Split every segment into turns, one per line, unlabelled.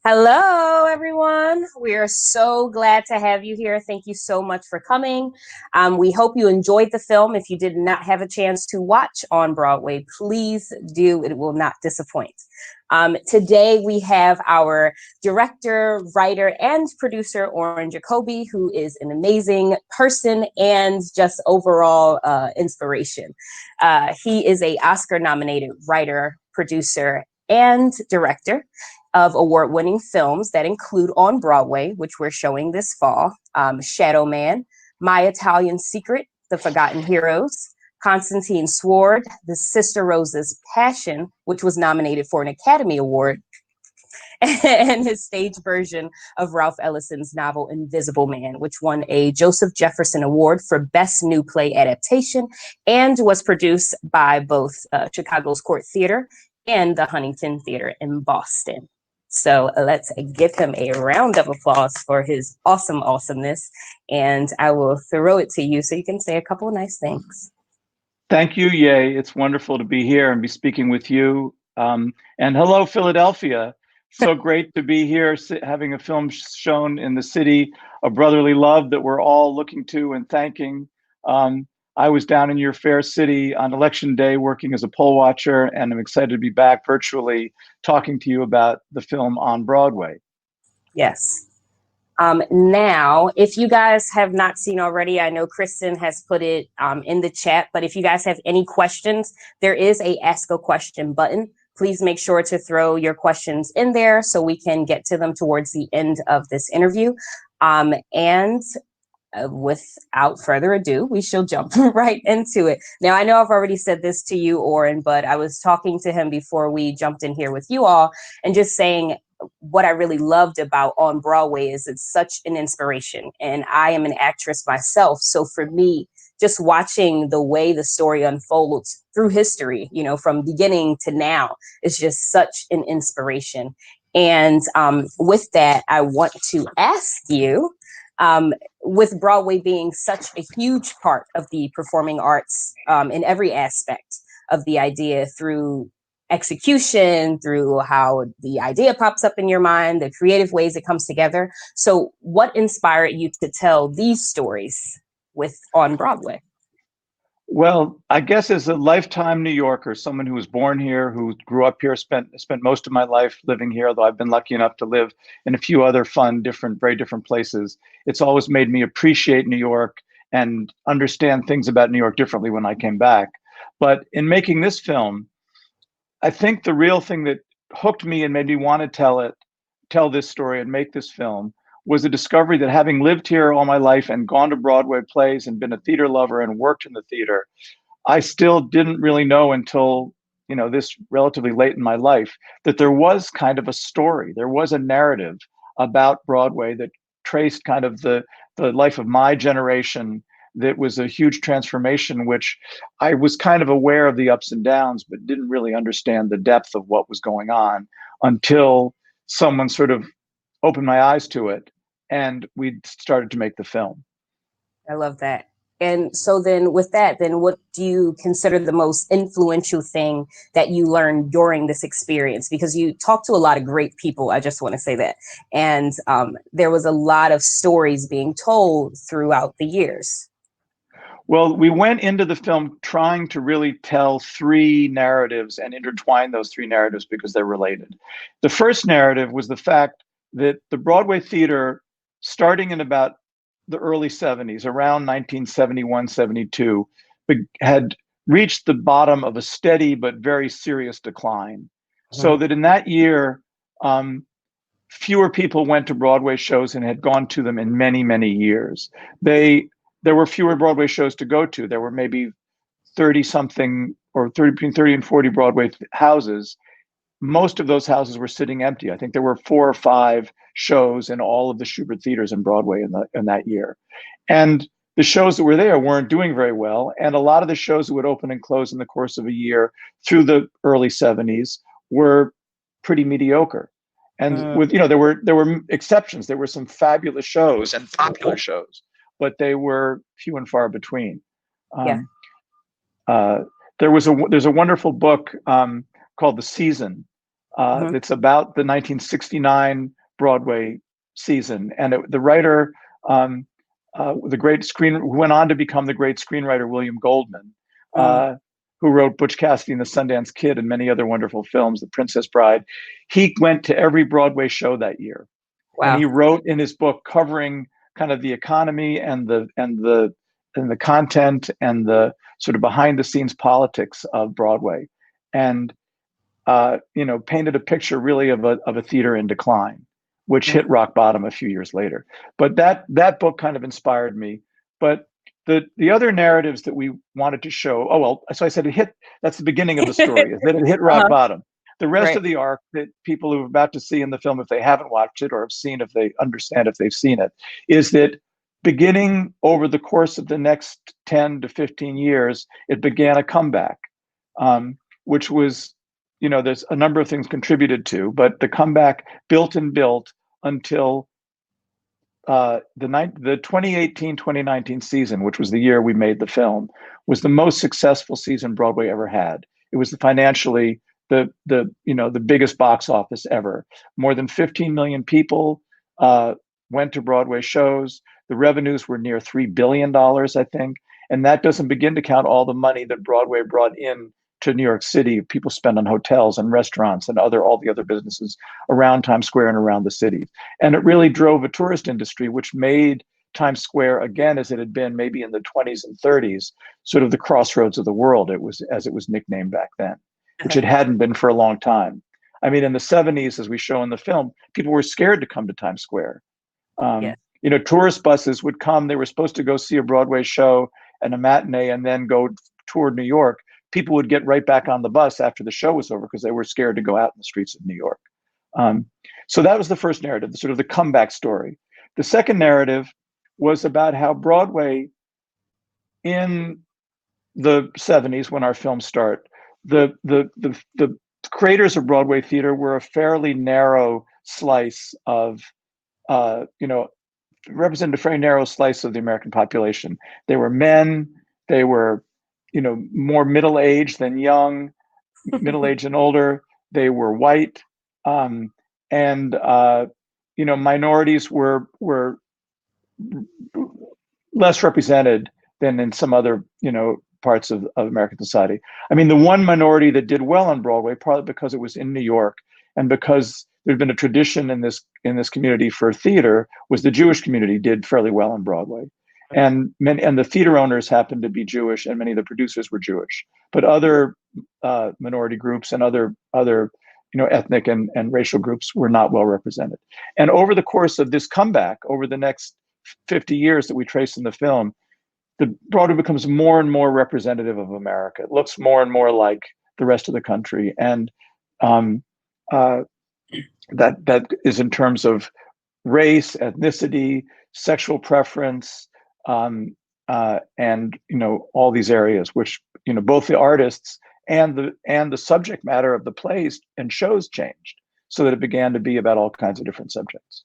Hello, everyone. We are so glad to have you here. Thank you so much for coming. We hope you enjoyed the film. If you did not have a chance to watch on Broadway, please do. It will not disappoint. Today, we have our director, writer, and producer, Oren Jacoby, who is an amazing person and just overall inspiration. He is an Oscar-nominated writer, producer, and director of award-winning films that include on Broadway, which we're showing this fall, Shadow Man, My Italian Secret, The Forgotten Heroes, Constantine Sword, The Sister Rose's Passion, which was nominated for an Academy Award, and his stage version of Ralph Ellison's novel Invisible Man, which won a Joseph Jefferson Award for Best New Play Adaptation and was produced by both Chicago's Court Theater and the Huntington Theater in Boston. So let's give him a round of applause for his awesomeness. And I will throw it to you so you can say a couple of nice things.
Thank you, Ye. It's wonderful to be here and be speaking with you. And hello, Philadelphia. So great to be here, having a film shown in the city of brotherly love that we're all looking to and thanking. I was down in your fair city on election day working as a poll watcher, and I'm excited to be back virtually talking to you about the film on Broadway.
Yes. Now, if you guys have not seen already, I know Kristen has put it in the chat, but if you guys have any questions, there is a Ask a Question button. Please make sure to throw your questions in there so we can get to them towards the end of this interview. Without further ado, we shall jump right into it. Now, I know I've already said this to you, Oren, but I was talking to him before we jumped in here with you all and just saying what I really loved about On Broadway is it's such an inspiration. And I am an actress myself. So for me, just watching the way the story unfolds through history, you know, from beginning to now, is just such an inspiration. And with that, I want to ask you, with Broadway being such a huge part of the performing arts in every aspect of the idea, through execution, through how the idea pops up in your mind, the creative ways it comes together. So what inspired you to tell these stories on Broadway?
Well, I guess as a lifetime New Yorker, someone who was born here, who grew up here, spent most of my life living here, although I've been lucky enough to live in a few other fun, very different places. It's always made me appreciate New York and understand things about New York differently when I came back. But in making this film, I think the real thing that hooked me and made me want to tell this story and make this film was a discovery that, having lived here all my life and gone to Broadway plays and been a theater lover and worked in the theater, I still didn't really know until, this relatively late in my life, that there was kind of a story. There was a narrative about Broadway that traced kind of the life of my generation. That was a huge transformation, which I was kind of aware of the ups and downs, but didn't really understand the depth of what was going on until someone sort of opened my eyes to it. And we started to make the film.
I love that. And so then with that, then what do you consider the most influential thing that you learned during this experience? Because you talked to a lot of great people, I just want to say that. And there was a lot of stories being told throughout the years.
Well, we went into the film trying to really tell three narratives and intertwine those three narratives because they're related. The first narrative was the fact that the Broadway theater, starting in about the early 70s, around 1971, 72, had reached the bottom of a steady but very serious decline. Mm-hmm. So that in that year, fewer people went to Broadway shows and had gone to them in many, many years. There were fewer Broadway shows to go to. There were maybe 30 something or between 30 and 40 Broadway houses. Most of those houses were sitting empty. I think there were 4 or 5 shows in all of the Shubert theaters in Broadway in that year. And the shows that were there weren't doing very well. And a lot of the shows that would open and close in the course of a year through the early 70s were pretty mediocre. And with, there were exceptions. There were some fabulous shows and popular shows, but they were few and far between. There's a wonderful book called The Season
Mm-hmm.
that's about the 1969 Broadway season. And the writer, the great who went on to become the great screenwriter, William Goldman, who wrote Butch Cassidy and the Sundance Kid and many other wonderful films, The Princess Bride. He went to every Broadway show that year.
Wow.
And he wrote in his book covering kind of the economy and the content and the sort of behind the scenes politics of Broadway. And painted a picture really of a theater in decline, which hit rock bottom a few years later. But that book kind of inspired me. But the other narratives that we wanted to show, so I said it hit. That's the beginning of the story. Is that it hit rock bottom. The rest of the arc that people who are about to see in the film, if they haven't watched it or have seen, if they understand, if they've seen it, is that beginning over the course of the next 10 to 15 years, it began a comeback, which was, there's a number of things contributed to, but the comeback built until the 2018-2019 season, which was the year we made the film, was the most successful season Broadway ever had. It was financially the biggest box office ever. More than 15 million people went to Broadway shows. The revenues were near $3 billion, I think. And that doesn't begin to count all the money that Broadway brought in to New York City. People spend on hotels and restaurants and all the other businesses around Times Square and around the city. And it really drove a tourist industry, which made Times Square, again, as it had been maybe in the 20s and 30s, sort of the crossroads of the world. It was, as it was nicknamed back then, which it hadn't been for a long time. I mean, in the 70s, as we show in the film, people were scared to come to Times Square. Tourist buses would come. They were supposed to go see a Broadway show and a matinee and then go tour New York. People would get right back on the bus after the show was over because they were scared to go out in the streets of New York. So that was the first narrative, the sort of the comeback story. The second narrative was about how Broadway, in the 70s, when our films start, the creators of Broadway theater were a fairly narrow slice of, represented a very narrow slice of the American population. They were men. They were, more middle-aged than young, middle-aged and older. They were white, and minorities were less represented than in some other, parts of American society. I mean, the one minority that did well on Broadway, partly because it was in New York and because there'd been a tradition in this community for theater, was the Jewish community did fairly well on Broadway. And the theater owners happened to be Jewish, and many of the producers were Jewish. But other minority groups and other ethnic and racial groups were not well represented. And over the course of this comeback, over the next 50 years that we trace in the film, the Broadway becomes more and more representative of America. It looks more and more like the rest of the country, and that is in terms of race, ethnicity, sexual preference, and all these areas, which both the artists and the subject matter of the plays and shows changed, so that it began to be about all kinds of different subjects.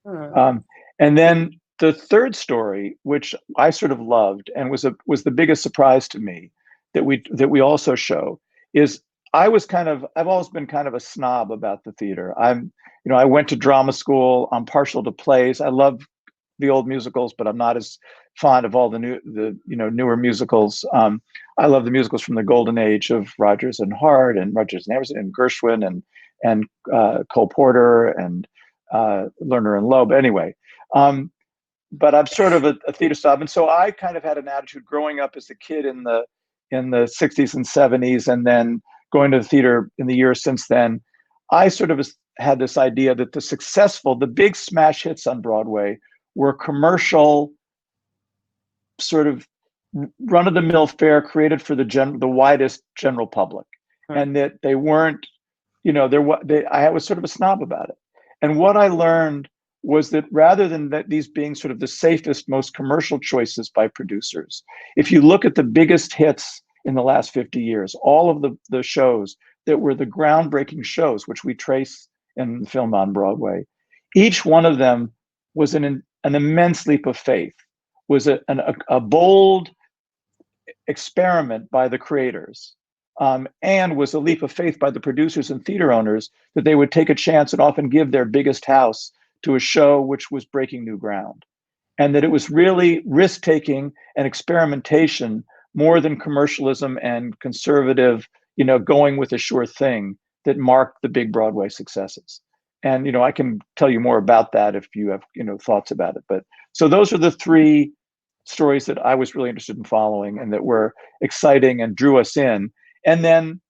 And then the third story, which I sort of loved and was the biggest surprise to me that we also show, is I've always been kind of a snob about the theater. I went to drama school. I'm partial to plays. I love the old musicals, but I'm not as fond of all the newer musicals. I love the musicals from the golden age of Rodgers and Hart and Rodgers and Hammerstein and Gershwin and Cole Porter and Lerner and Loeb. Anyway, but I'm sort of a theater snob, and so I kind of had an attitude growing up as a kid in the 60s and 70s, and then going to the theater in the years since then. I sort of had this idea that the big smash hits on Broadway were commercial, sort of run-of-the-mill fare created for the widest general public, and that they weren't, I was sort of a snob about it. And what I learned was that rather than these being sort of the safest, most commercial choices by producers, if you look at the biggest hits in the last 50 years, all of the shows that were the groundbreaking shows, which we trace in the film on Broadway, each one of them was an immense leap of faith, was a bold experiment by the creators and was a leap of faith by the producers and theater owners that they would take a chance and often give their biggest house to a show which was breaking new ground. And that it was really risk taking and experimentation more than commercialism and conservative, going with a sure thing that marked the big Broadway successes. And, I can tell you more about that if you have, thoughts about it. But so those are the three stories that I was really interested in following and that were exciting and drew us in. And then,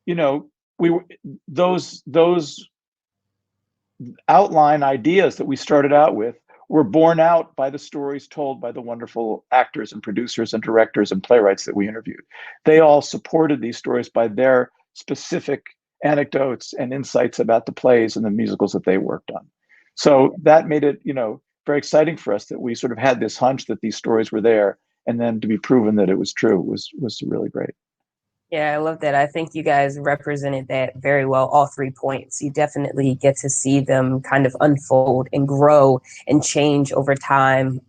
we those outline ideas that we started out with were borne out by the stories told by the wonderful actors and producers and directors and playwrights that we interviewed. They all supported these stories by their specific anecdotes and insights about the plays and the musicals that they worked on. So that made it, very exciting for us that we sort of had this hunch that these stories were there, and then to be proven that it was true was really great.
Yeah, I love that. I think you guys represented that very well, all 3 points. You definitely get to see them kind of unfold and grow and change over time.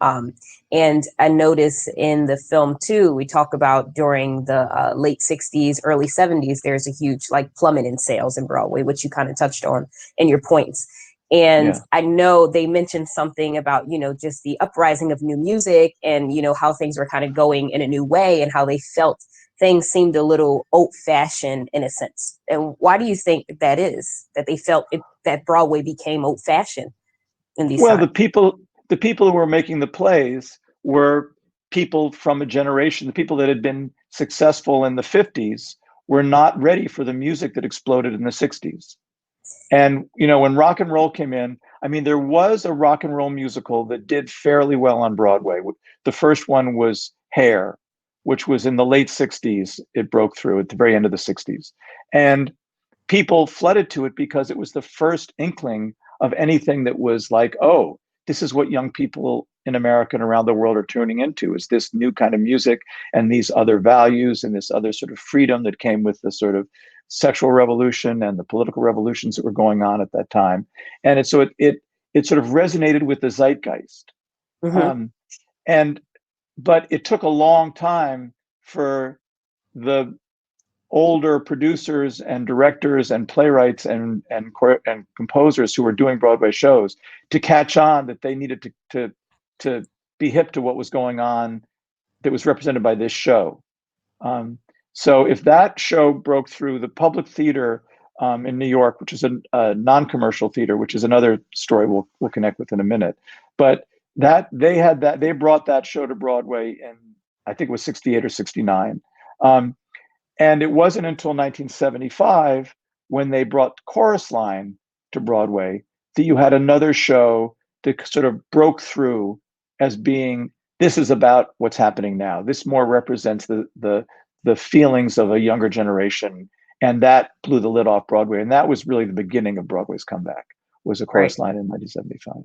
And I notice in the film, too, we talk about during the late 60s, early 70s, there's a huge plummet in sales in Broadway, which you kind of touched on in your points. And I know they mentioned something about, just the uprising of new music and, how things were kind of going in a new way and how they felt things seemed a little old-fashioned in a sense. And why do you think that is, that they felt that Broadway became old-fashioned in these times?
The people who were making the plays were people from a generation. The people that had been successful in the 50s were not ready for the music that exploded in the 60s. And, when rock and roll came in, there was a rock and roll musical that did fairly well on Broadway. The first one was Hair, which was in the late 60s. It broke through at the very end of the 60s. And people flooded to it because it was the first inkling of anything that was like, oh, this is what young people in America and around the world are tuning into, is this new kind of music and these other values and this other sort of freedom that came with the sort of sexual revolution and the political revolutions that were going on at that time. And it sort of resonated with the zeitgeist.
Mm-hmm.
But it took a long time for the older producers and directors and playwrights and composers who were doing Broadway shows to catch on that they needed to be hip to what was going on that was represented by this show. So if that show broke through, the Public Theater in New York, which is a non-commercial theater, which is another story we'll connect with in a minute, but they brought that show to Broadway in, I think it was 68 or 69. And it wasn't until 1975 when they brought Chorus Line to Broadway that you had another show that sort of broke through as being, this is about what's happening now. This more represents the feelings of a younger generation. And that blew the lid off Broadway. And that was really the beginning of Broadway's comeback, was a Chorus Line in 1975.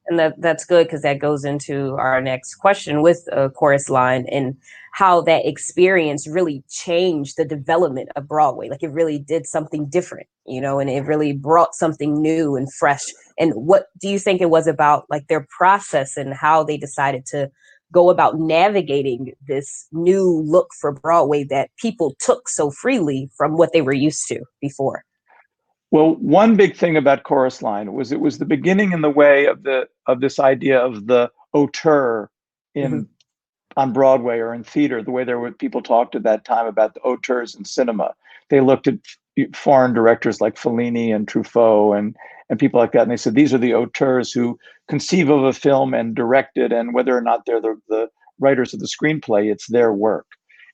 And that's good, because that goes into our next question with Chorus Line and how that experience really changed the development of Broadway. Like, it really did something different, and it really brought something new and fresh. And what do you think it was about, their process and how they decided to go about navigating this new look for Broadway that people took so freely from what they were used to before?
Well, one big thing about Chorus Line was it was the beginning in the way of this idea of the auteur on Broadway or in theater, the way people talked at that time about the auteurs in cinema. They looked at foreign directors like Fellini and Truffaut and people like that, and they said, these are the auteurs who conceive of a film and direct it, and whether or not they're the writers of the screenplay, it's their work.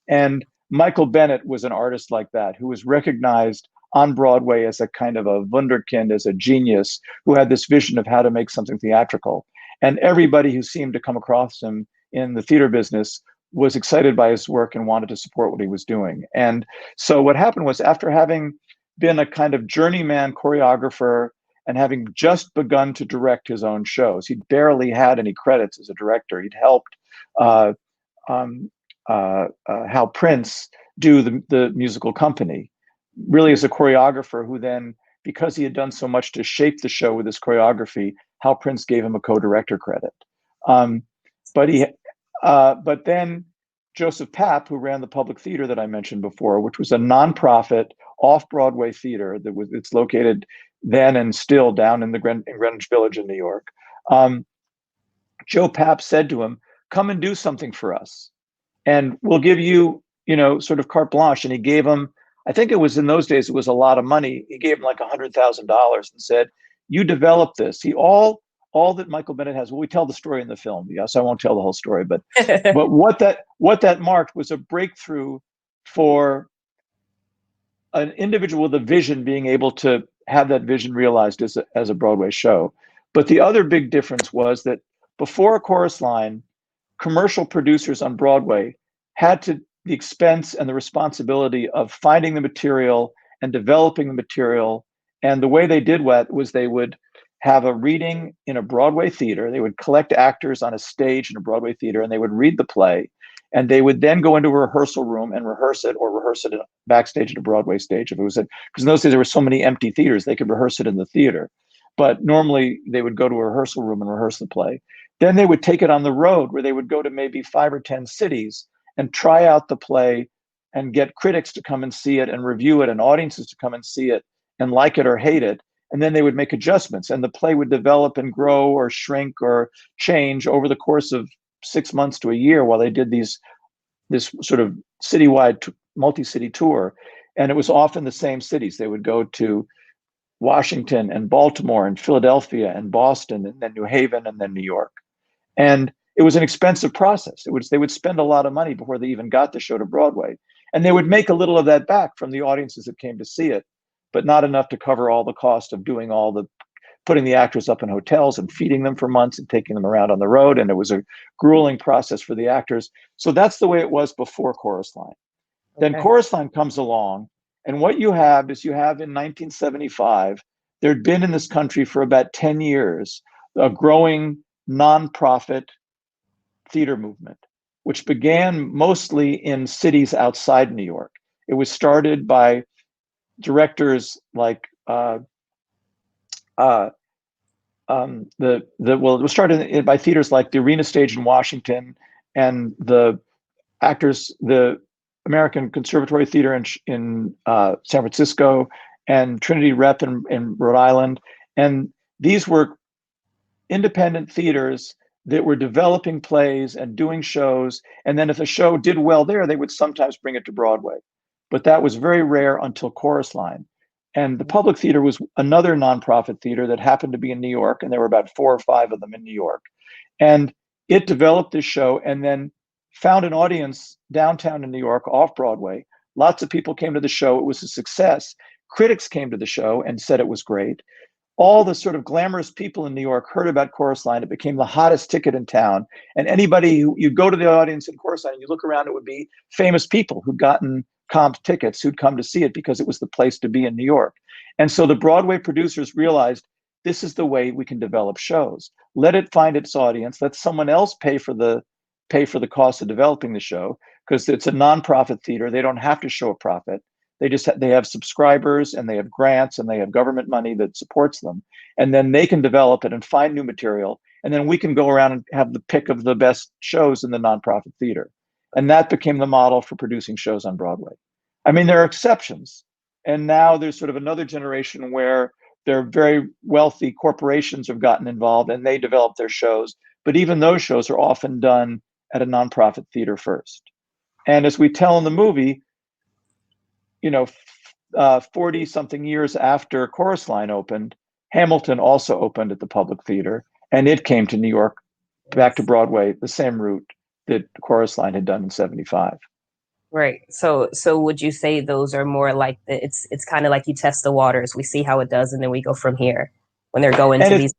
And Michael Bennett was an artist like that, who was recognized on Broadway as a kind of a wunderkind, as a genius who had this vision of how to make something theatrical. And everybody who seemed to come across him in the theater business was excited by his work and wanted to support what he was doing. And so what happened was, after having been a kind of journeyman choreographer and having just begun to direct his own shows, he'd barely had any credits as a director. He'd helped Hal Prince do the musical Company, really as a choreographer, who then, because he had done so much to shape the show with his choreography, Hal Prince gave him a co-director credit. But then Joseph Papp, who ran the Public Theater that I mentioned before, which was a nonprofit off-Broadway theater it's located then and still down in Greenwich Village in New York. Joe Papp said to him, "Come and do something for us, and we'll give you, sort of carte blanche." And he gave him, I think it was in those days, it was a lot of money. He gave him like $100,000 and said, "You develop this." All that Michael Bennett has. Well, we tell the story in the film. Yes, I won't tell the whole story, but what that marked was a breakthrough for an individual with a vision being able to have that vision realized as a Broadway show. But the other big difference was that before a chorus line, commercial producers on Broadway had the expense and the responsibility of finding the material and developing the material. And the way they did that was they would have a reading in a Broadway theater. They would collect actors on a stage in a Broadway theater, and they would read the play. And they would then go into a rehearsal room and rehearse it backstage at a Broadway stage. If it was because in those days there were so many empty theaters, they could rehearse it in the theater. But normally they would go to a rehearsal room and rehearse the play. Then they would take it on the road, where they would go to maybe 5 or 10 cities and try out the play and get critics to come and see it and review it, and audiences to come and see it and like it or hate it. And then they would make adjustments, and the play would develop and grow or shrink or change over the course of 6 months to a year while they did this sort of citywide, multi-city tour. And it was often the same cities. They would go to Washington and Baltimore and Philadelphia and Boston and then New Haven and then New York. And it was an expensive process. They would spend a lot of money before they even got the show to Broadway. And they would make a little of that back from the audiences that came to see it, but not enough to cover all the cost of doing putting the actors up in hotels and feeding them for months and taking them around on the road. And it was a grueling process for the actors. So that's the way it was before Chorus Line. Okay. Then Chorus Line comes along. And what you have in 1975, there'd been in this country for about 10 years, a growing nonprofit theater movement, which began mostly in cities outside New York. It was started by directors like it was started by theaters like the Arena Stage in Washington and the American Conservatory Theater in San Francisco and Trinity Rep in Rhode Island. And these were independent theaters that were developing plays and doing shows. And then if a show did well there, they would sometimes bring it to Broadway. But that was very rare until Chorus Line. And the Public Theater was another nonprofit theater that happened to be in New York. And there were about 4 or 5 of them in New York. And it developed this show and then found an audience downtown in New York off Broadway. Lots of people came to the show. It was a success. Critics came to the show and said it was great. All the sort of glamorous people in New York heard about Chorus Line. It became the hottest ticket in town. And anybody who you go to the audience in Chorus Line and you look around, it would be famous people who'd gotten comped tickets who'd come to see it because it was the place to be in New York. And so the Broadway producers realized this is the way we can develop shows. Let it find its audience. Let someone else pay for the cost of developing the show, because it's a nonprofit theater. They don't have to show a profit. They have subscribers and they have grants and they have government money that supports them. And then they can develop it and find new material. And then we can go around and have the pick of the best shows in the nonprofit theater. And that became the model for producing shows on Broadway. I mean, there are exceptions. And now there's sort of another generation where there are very wealthy corporations have gotten involved and they develop their shows. But even those shows are often done at a nonprofit theater first. And as we tell in the movie, 40 something years after Chorus Line opened, Hamilton also opened at the Public Theater, and it came to New York, back to Broadway, the same route that Chorus Line had done in 75.
Right. So would you say those are more like it's kind of like you test the waters, we see how it does, and then we go from here when they're going to these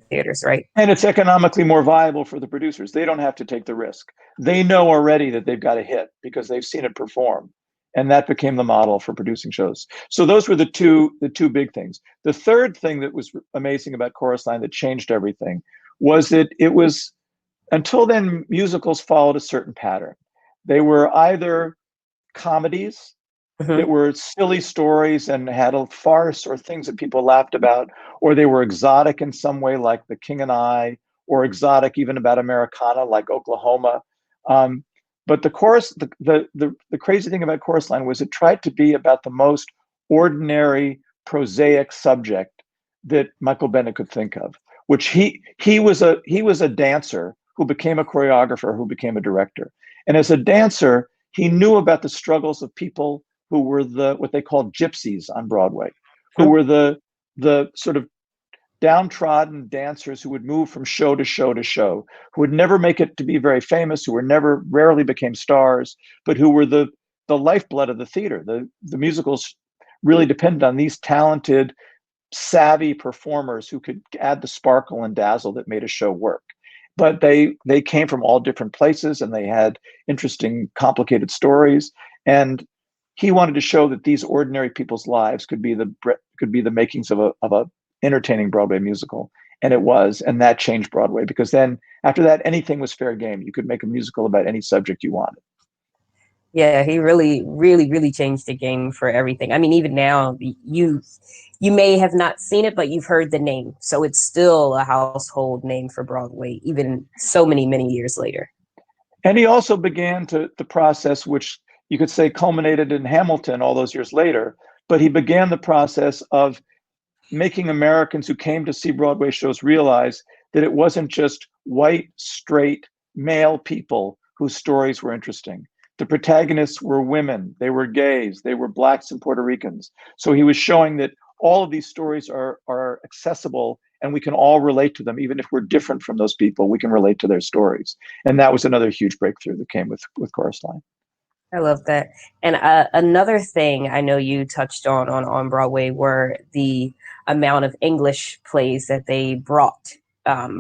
theaters, right?
And it's economically more viable for the producers. They don't have to take the risk. They know already that they've got a hit because they've seen it perform. And that became the model for producing shows. So those were the two big things. The third thing that was amazing about Chorus Line that changed everything was that it was, until then, musicals followed a certain pattern. They were either comedies that were silly stories and had a farce or things that people laughed about, or they were exotic in some way, like The King and I, or exotic even about Americana, like Oklahoma. But the chorus, the crazy thing about Chorus Line was it tried to be about the most ordinary, prosaic subject that Michael Bennett could think of, which he was a dancer who became a choreographer, who became a director. And as a dancer, he knew about the struggles of people who were what they called gypsies on Broadway, who were the sort of downtrodden dancers who would move from show to show to show, who would never make it to be very famous, who rarely became stars, but who were the lifeblood of the theater. The musicals really depended on these talented, savvy performers who could add the sparkle and dazzle that made a show work. But they came from all different places, and they had interesting, complicated stories. And he wanted to show that these ordinary people's lives could be the makings of a entertaining Broadway musical. And it was, and that changed Broadway, because then after that, anything was fair game. You could make a musical about any subject you wanted.
Yeah, he really, really, really changed the game for everything. I mean, even now, you may have not seen it, but you've heard the name. So it's still a household name for Broadway, even so many, many years later.
And he also began the process, which you could say culminated in Hamilton all those years later, but he began the process of making Americans who came to see Broadway shows realize that it wasn't just white, straight, male people whose stories were interesting. The protagonists were women, they were gays, they were Blacks and Puerto Ricans. So he was showing that all of these stories are accessible, and we can all relate to them. Even if we're different from those people, we can relate to their stories. And that was another huge breakthrough that came with Chorus Line.
I love that. And another thing I know you touched on Broadway were the amount of English plays that they brought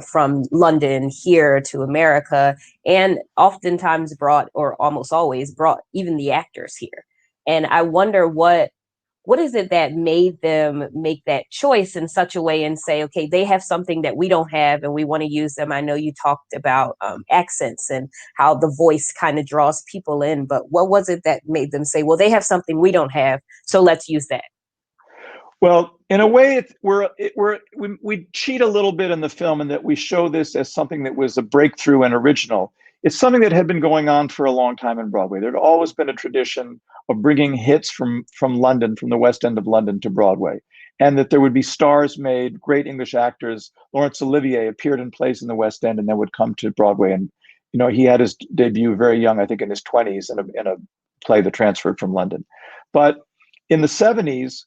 from London here to America, and oftentimes brought, or almost always brought, even the actors here. And I wonder what is it that made them make that choice in such a way and say, okay, they have something that we don't have and we want to use them. I know you talked about accents and how the voice kind of draws people in, but what was it that made them say, well, they have something we don't have, so let's use that?
Well, in a way, we cheat a little bit in the film in that we show this as something that was a breakthrough and original. It's something that had been going on for a long time in Broadway. There'd always been a tradition of bringing hits from London, from the West End of London to Broadway, and that there would be stars made, great English actors. Laurence Olivier appeared in plays in the West End and then would come to Broadway. And he had his debut very young, I think in his 20s, in a play that transferred from London. But in the 70s,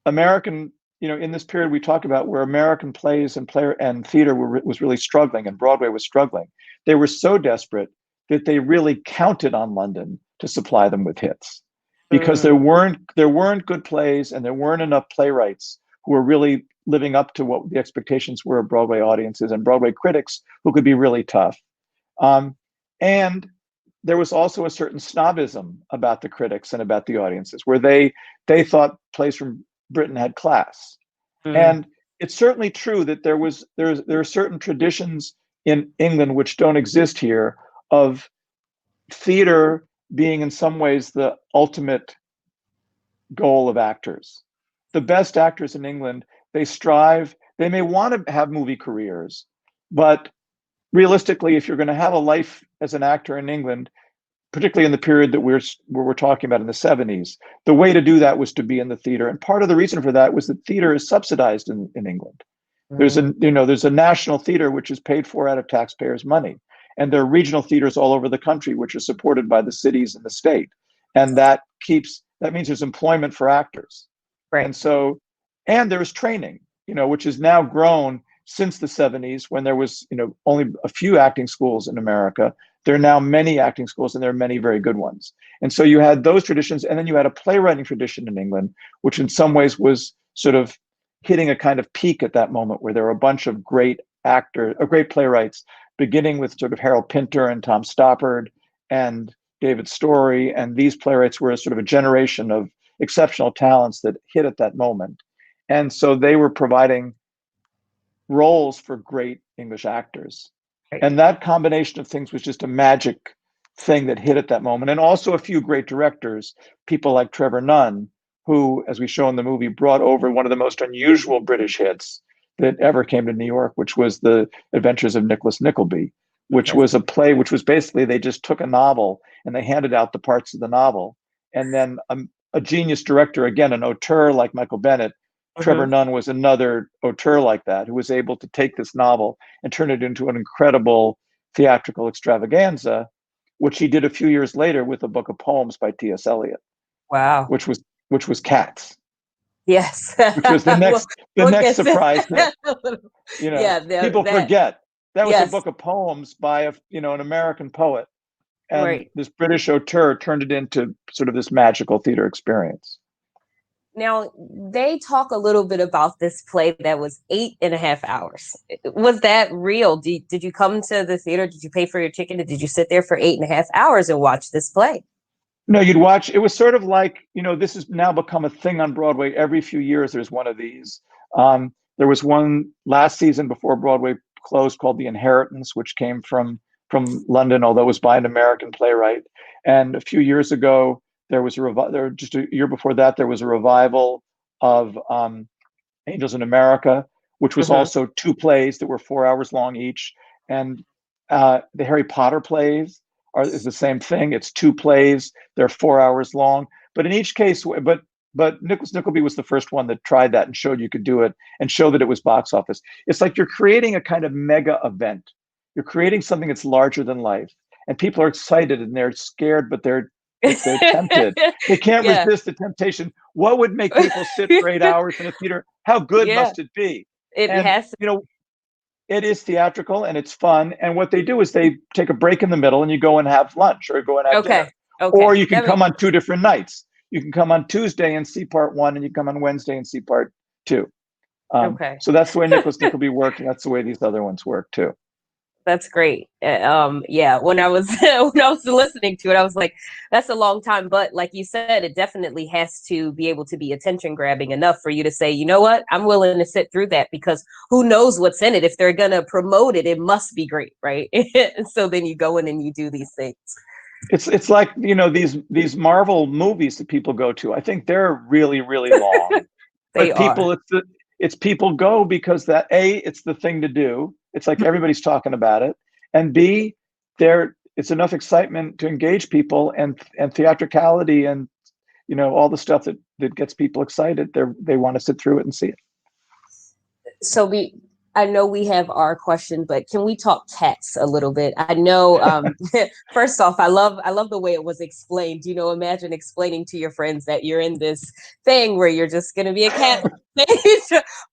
American, in this period we talk about where American plays and theater was really struggling and Broadway was struggling, they were so desperate that they really counted on London to supply them with hits, because there weren't good plays and there weren't enough playwrights who were really living up to what the expectations were of Broadway audiences and Broadway critics who could be really tough. And there was also a certain snobism about the critics and about the audiences, where they thought plays from Britain had class. And it's certainly true that there are certain traditions in England which don't exist here, of theater being in some ways the ultimate goal of actors. The best actors in England, they may want to have movie careers, but realistically, if you're going to have a life as an actor in England, particularly in the period that we're talking about in the 70s, the way to do that was to be in the theater. And part of the reason for that was that theater is subsidized in England. There's a national theater which is paid for out of taxpayers' money. And there are regional theaters all over the country which are supported by the cities and the state. And that means there's employment for actors.
Right.
And there's training, which has now grown since the 70s, when there was, only a few acting schools in America. There are now many acting schools, and there are many very good ones. And so you had those traditions, and then you had a playwriting tradition in England, which in some ways was sort of hitting a kind of peak at that moment, where there were a bunch of great playwrights, beginning with sort of Harold Pinter and Tom Stoppard and David Story. And these playwrights were sort of a generation of exceptional talents that hit at that moment. And so they were providing roles for great English actors. Right. And that combination of things was just a magic thing that hit at that moment. And also a few great directors, people like Trevor Nunn, who, as we show in the movie, brought over one of the most unusual British hits that ever came to New York, which was The Adventures of Nicholas Nickleby, which was a play, which was basically they just took a novel and they handed out the parts of the novel. And then a genius director, again, an auteur like Michael Bennett, Trevor Nunn was another auteur like that, who was able to take this novel and turn it into an incredible theatrical extravaganza, which he did a few years later with a book of poems by T.S. Eliot.
Wow.
Which was Cats.
Yes.
Which was the next surprise hit. People forget that was a book of poems by an American poet, and this British auteur turned it into sort of this magical theater experience.
Now, they talk a little bit about this play that was 8.5 hours. Was that real? Did you come to the theater? Did you pay for your ticket? Did you sit there for 8.5 hours and watch this play?
No, you'd watch. It was sort of like, this has now become a thing on Broadway. Every few years, there's one of these. There was one last season before Broadway closed called The Inheritance, which came from London, although it was by an American playwright. And a few years ago, there was just a year before that, there was a revival of Angels in America, which was also 2 plays that were 4 hours long each. And the Harry Potter plays is the same thing. It's 2 plays. They're 4 hours long. But in each case, but Nickleby was the first one that tried that and showed you could do it and show that it was box office. It's like you're creating a kind of mega event. You're creating something that's larger than life. And people are excited and they're scared, but they're tempted. They can't resist the temptation. What would make people sit for 8 hours in a theater? How good must it be?
It has to.
It is theatrical and it's fun. And what they do is they take a break in the middle and you go and have lunch or go and have dinner. Or you can come on 2 different nights. You can come on Tuesday and see part 1, and you come on Wednesday and see part 2. So that's the way Nickleby worked, and that's the way these other ones work too.
That's great. When I was listening to it, I was like, that's a long time. But like you said, it definitely has to be able to be attention grabbing enough for you to say, you know what, I'm willing to sit through that, because who knows what's in it. If they're going to promote it, it must be great. Right. So then you go in and you do these things.
It's like, these Marvel movies that people go to. I think they're really, really long. It's people go because that it's the thing to do. It's like everybody's talking about it, and B, it's enough excitement to engage people, and theatricality, and all the stuff that gets people excited. They want to sit through it and see it.
So I know we have our question, but can we talk Cats a little bit? I know, first off, I love the way it was explained. Imagine explaining to your friends that you're in this thing where you're just going to be a cat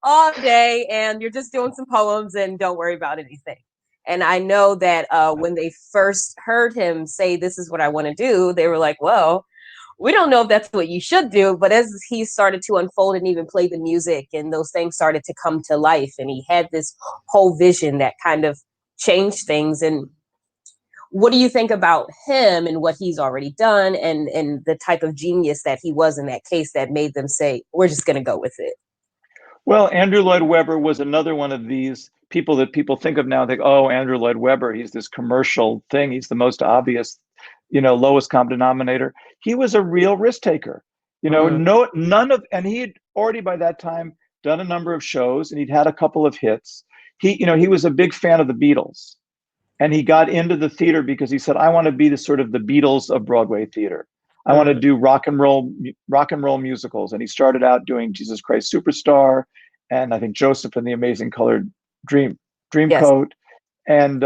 all day and you're just doing some poems and don't worry about anything. And I know that when they first heard him say, this is what I want to do, they were like, well, we don't know if that's what you should do. But as he started to unfold and even play the music and those things started to come to life, and he had this whole vision that kind of changed things. And what do you think about him and what he's already done, and the type of genius that he was in that case that made them say, we're just going to go with it?
Well, Andrew Lloyd Webber was another one of these people that people think of now and think, oh, Andrew Lloyd Webber, he's this commercial thing. He's the most obvious, lowest common denominator. He was a real risk taker, and he had already by that time done a number of shows, and he'd had a couple of hits. He was a big fan of the Beatles, and he got into the theater because he said, I want to be the sort of the Beatles of Broadway theater. I want to do rock and roll musicals. And he started out doing Jesus Christ Superstar, and I think Joseph and the Amazing Colored Dreamcoat. And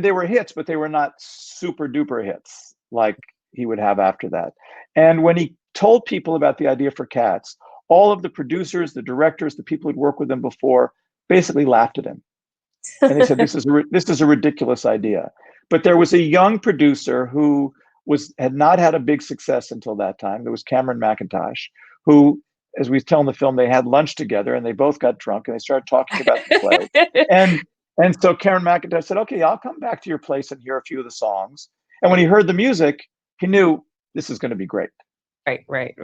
they were hits, but they were not super duper hits like he would have after that. And when he told people about the idea for Cats, all of the producers, the directors, the people who'd worked with him before basically laughed at him. And they said, this is a ridiculous idea. But there was a young producer who had not had a big success until that time. There was Cameron McIntosh, who, as we tell in the film, they had lunch together and they both got drunk and they started talking about the play. And so Cameron McIntosh said, okay, I'll come back to your place and hear a few of the songs. And when he heard the music, he knew this is going to be great.
Right.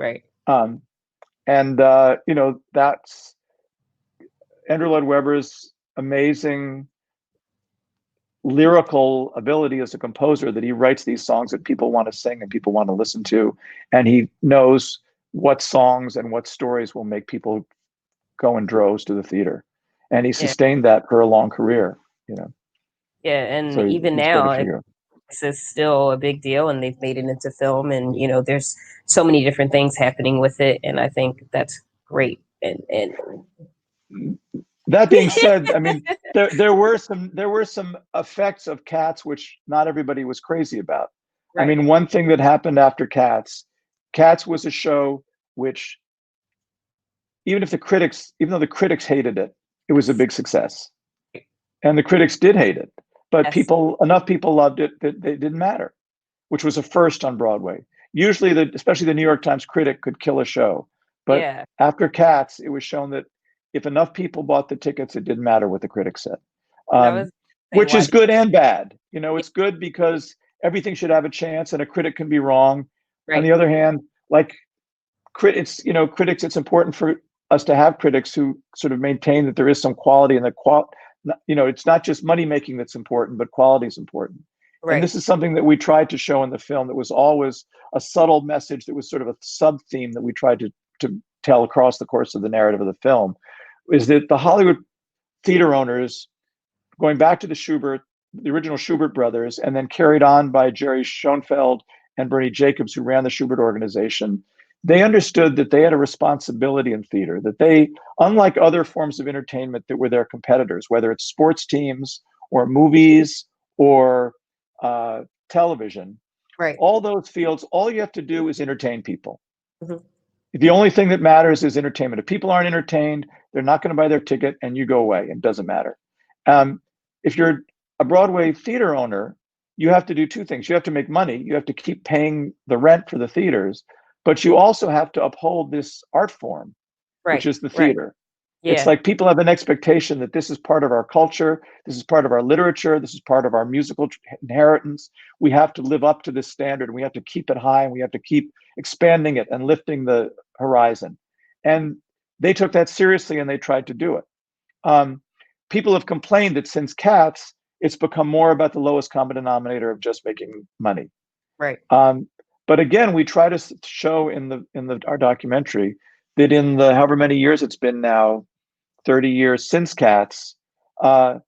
That's Andrew Lloyd Webber's amazing lyrical ability as a composer, that he writes these songs that people want to sing and people want to listen to. And he knows what songs and what stories will make people go in droves to the theater. And he sustained that for a long career,
Yeah, and
So
even
he's great
now,
a figure.
it's still a big deal, and they've made it into film, and there's so many different things happening with it, and I think that's great. And
That being said, I mean, there were some effects of Cats which not everybody was crazy about. I
right,
mean, one thing that happened after Cats was a show which, even though the critics hated it, it was a big success, and the critics did hate it, but
yes,
enough people loved it that it didn't matter, which was a first on Broadway. Usually, especially the New York Times critic could kill a show, but
yeah,
after Cats, it was shown that if enough people bought the tickets, it didn't matter what the critics said,
and I was say
which
why
is
did
good and bad. It's good because everything should have a chance, and a critic can be wrong. On
right,
the other hand, like critics, it's important for us to have critics who sort of maintain that there is some quality, and it's not just money making that's important, but quality is important. And
right,
this is something that we tried to show in the film that was always a subtle message, that was sort of a sub theme that we tried to tell across the course of the narrative of the film, is that the Hollywood theater owners, going back to the original Shubert brothers, and then carried on by Jerry Schoenfeld and Bernie Jacobs, who ran the Shubert organization, they understood that they had a responsibility in theater, that they, unlike other forms of entertainment that were their competitors, whether it's sports teams or movies or television,
right,
all those fields, all you have to do is entertain people.
mhm,
The only thing that matters is entertainment. If people aren't entertained, they're not going to buy their ticket, and you go away. It doesn't matter. If you're a Broadway theater owner, you have to do two things. You have to make money. You have to keep paying the rent for the theaters, but you also have to uphold this art form, which
right,
is the
right,
theater. It's
yeah,
like people have an expectation that this is part of our culture, this is part of our literature, this is part of our musical inheritance. We have to live up to this standard, and we have to keep it high, and we have to keep expanding it and lifting the horizon. And they took that seriously, and they tried to do it. Um, People have complained that since Cats, it's become more about the lowest common denominator of just making money.
right,
Um, but again, we try to show in our documentary that in the however many years it's been now, 30 years since Cats, uh,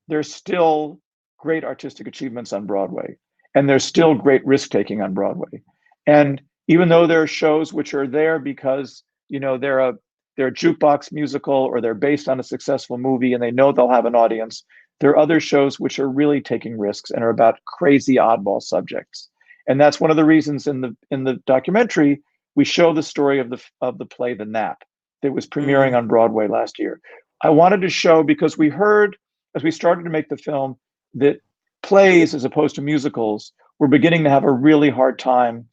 there's still great artistic achievements on Broadway, and there's still great risk taking on Broadway.
right,
And even though there are shows which are there because they're a jukebox musical, or they're based on a successful movie and they know they'll have an audience, there are other shows which are really taking risks and are about crazy oddball subjects. And that's one of the reasons in the documentary we show the story of the play The Nap that was premiering
mm,
on Broadway last year. I wanted to show, because we heard as we started to make the film, that plays, as opposed to musicals, were beginning to have a really hard time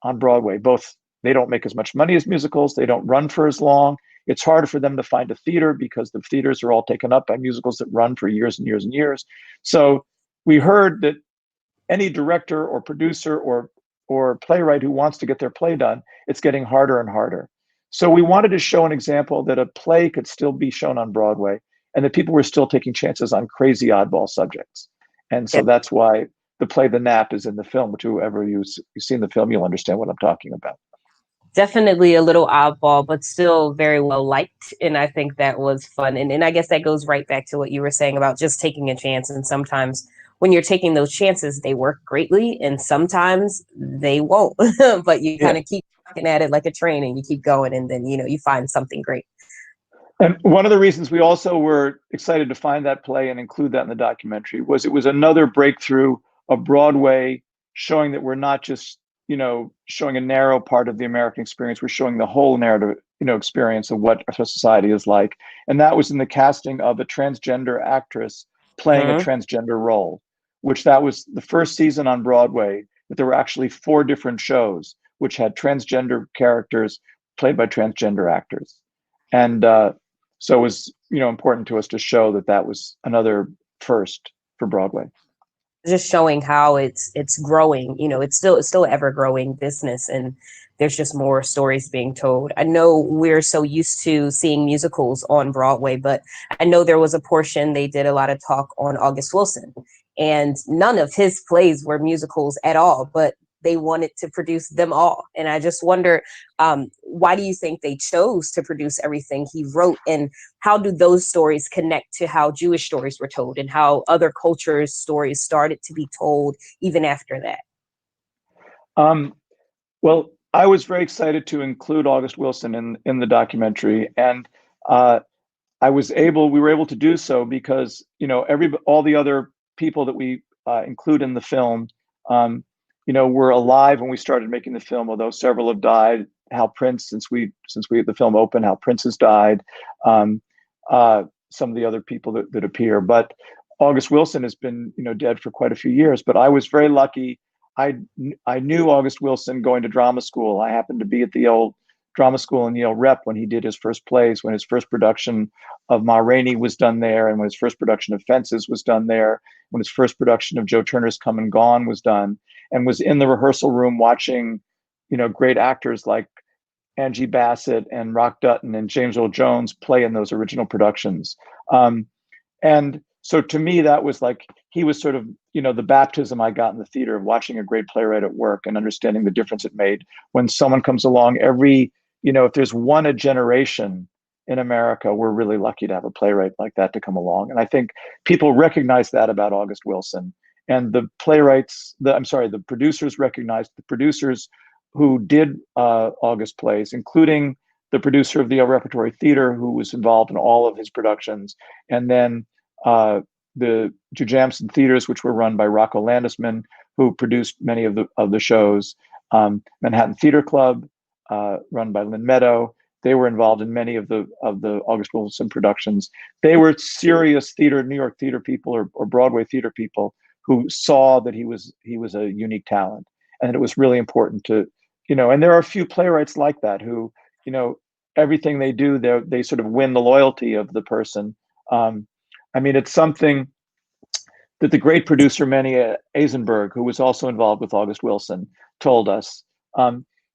on Broadway. Both, they don't make as much money as musicals, they don't run for as long. It's harder for them to find a theater because the theaters are all taken up by musicals that run for years and years and years. So we heard that any director or producer or playwright who wants to get their play done, it's getting harder and harder. So we wanted to show an example that a play could still be shown on Broadway, and that people were still taking chances on crazy oddball subjects. And
yeah.
so that's why the play The Nap is in the film, which whoever you've seen the film, you'll understand what I'm talking about.
Definitely a little oddball, but still very well liked. And I think that was fun. And I guess that goes right back to what you were saying about just taking a chance. And sometimes when you're taking those chances, they work greatly, and sometimes they won't. But you kind
Yeah.
of keep looking at it like a train, and you keep going, and then you find something great.
And one of the reasons we also were excited to find that play and include that in the documentary was it was another breakthrough of Broadway, showing that we're not just, showing a narrow part of the American experience. We're showing the whole narrative, experience of what our society is like. And that was in the casting of a transgender actress playing a
Mm-hmm.
transgender role, which that was the first season on Broadway, that there were actually 4 different shows which had transgender characters played by transgender actors. And so it was, important to us to show that that was another first for Broadway.
Just showing how it's growing. It's still ever growing business, and there's just more stories being told. I know we're so used to seeing musicals on Broadway, but I know there was a portion they did a lot of talk on August Wilson, and none of his plays were musicals at all, but they wanted to produce them all. And I just wonder, why do you think they chose to produce everything he wrote? And how do those stories connect to how Jewish stories were told and how other cultures' stories started to be told even after that?
Well, I was very excited to include August Wilson in the documentary, and we were able to do so because all the other people that we include in the film, were alive when we started making the film. Although several have died. Hal Prince, since the film opened, Hal Prince has died. Some of the other people that appear, but August Wilson has been dead for quite a few years. But I was very lucky. I knew August Wilson going to drama school. I happened to be at the old drama school in Yale Rep when he did his first plays, when his first production of Ma Rainey was done there, and when his first production of Fences was done there, when his first production of Joe Turner's Come and Gone was done, and was in the rehearsal room watching, great actors like Angie Bassett and Rock Dutton and James Earl Jones play in those original productions. And so to me, that was like, he was sort of, the baptism I got in the theater of watching a great playwright at work and understanding the difference it made when someone comes along if there's one a generation in America, we're really lucky to have a playwright like that to come along. And I think people recognize that about August Wilson. And the producers recognized the producers who did August plays, including the producer of the Yale Repertory Theater, who was involved in all of his productions, and then the Jujamcyn Theaters, which were run by Rocco Landesman, who produced many of the shows. Manhattan Theater Club, run by Lynn Meadow. They were involved in many of the August Wilson productions. They were serious New York theater people or Broadway theater people who saw that he was a unique talent, and it was really important to, and there are a few playwrights like that who, everything they do, they sort of win the loyalty of the person. It's something that the great producer Manny Eisenberg, who was also involved with August Wilson, told us.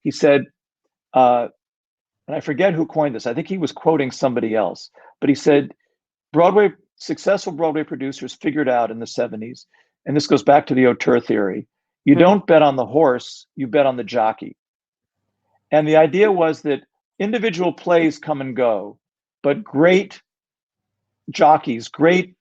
He said, and I forget who coined this. I think he was quoting somebody else, but he said, successful Broadway producers figured out in the 70s, and this goes back to the auteur theory, you don't bet on the horse, you bet on the jockey. And the idea was that individual plays come and go, but great jockeys, great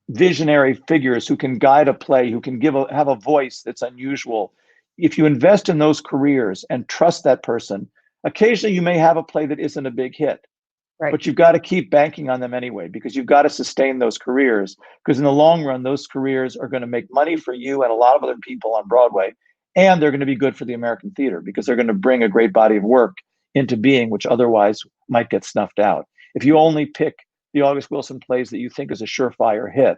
visionary figures who can guide a play, who can have a voice that's unusual. If you invest in those careers and trust that person, occasionally you may have a play that isn't a big hit, right, but you've got to keep banking on them anyway, because you've got to sustain those careers, because in the long run, those careers are going to make money for you and a lot of other people on Broadway. And they're going to be good for the American theater because they're going to bring a great body of work into being, which otherwise might get snuffed out. If you only pick the August Wilson plays that you think is a surefire hit,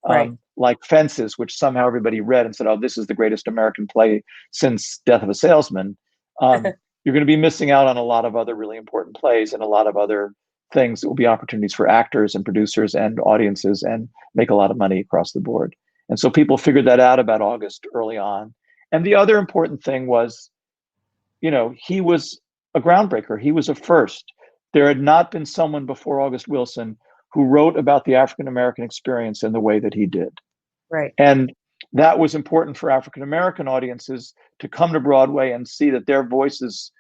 right, like Fences, which somehow everybody read and said, oh, this is the greatest American play since Death of a Salesman, you're going to be missing out on a lot of other really important plays and a lot of other things that will be opportunities for actors and producers and audiences and make a lot of money across the board. And so people figured that out about August early on. And the other important thing was, he was a groundbreaker. He was a first. There had not been someone before August Wilson who wrote about the African-American experience in the way that he did. Right. And that was important for African-American audiences to come to Broadway and see that their voices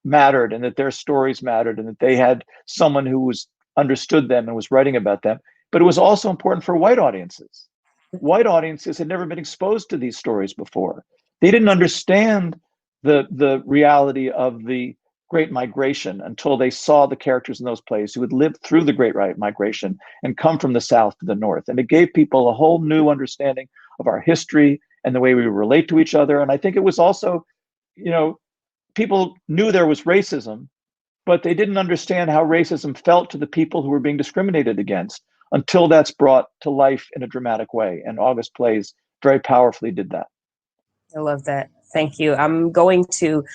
mattered and that their stories mattered and that they had someone who understood them and was writing about them. But it was also important for white audiences. White audiences had never been exposed to these stories before. They didn't understand the reality of the Great Migration until they saw the characters in those plays who had lived through the Great Migration and come from the South to the North. And it gave people a whole new understanding of our history and the way we relate to each other. And I think it was also, people knew there was racism, but they didn't understand how racism felt to the people who were being discriminated against until that's brought to life in a dramatic way. And August Plays very powerfully did that.
I love that. Thank you. I'm going to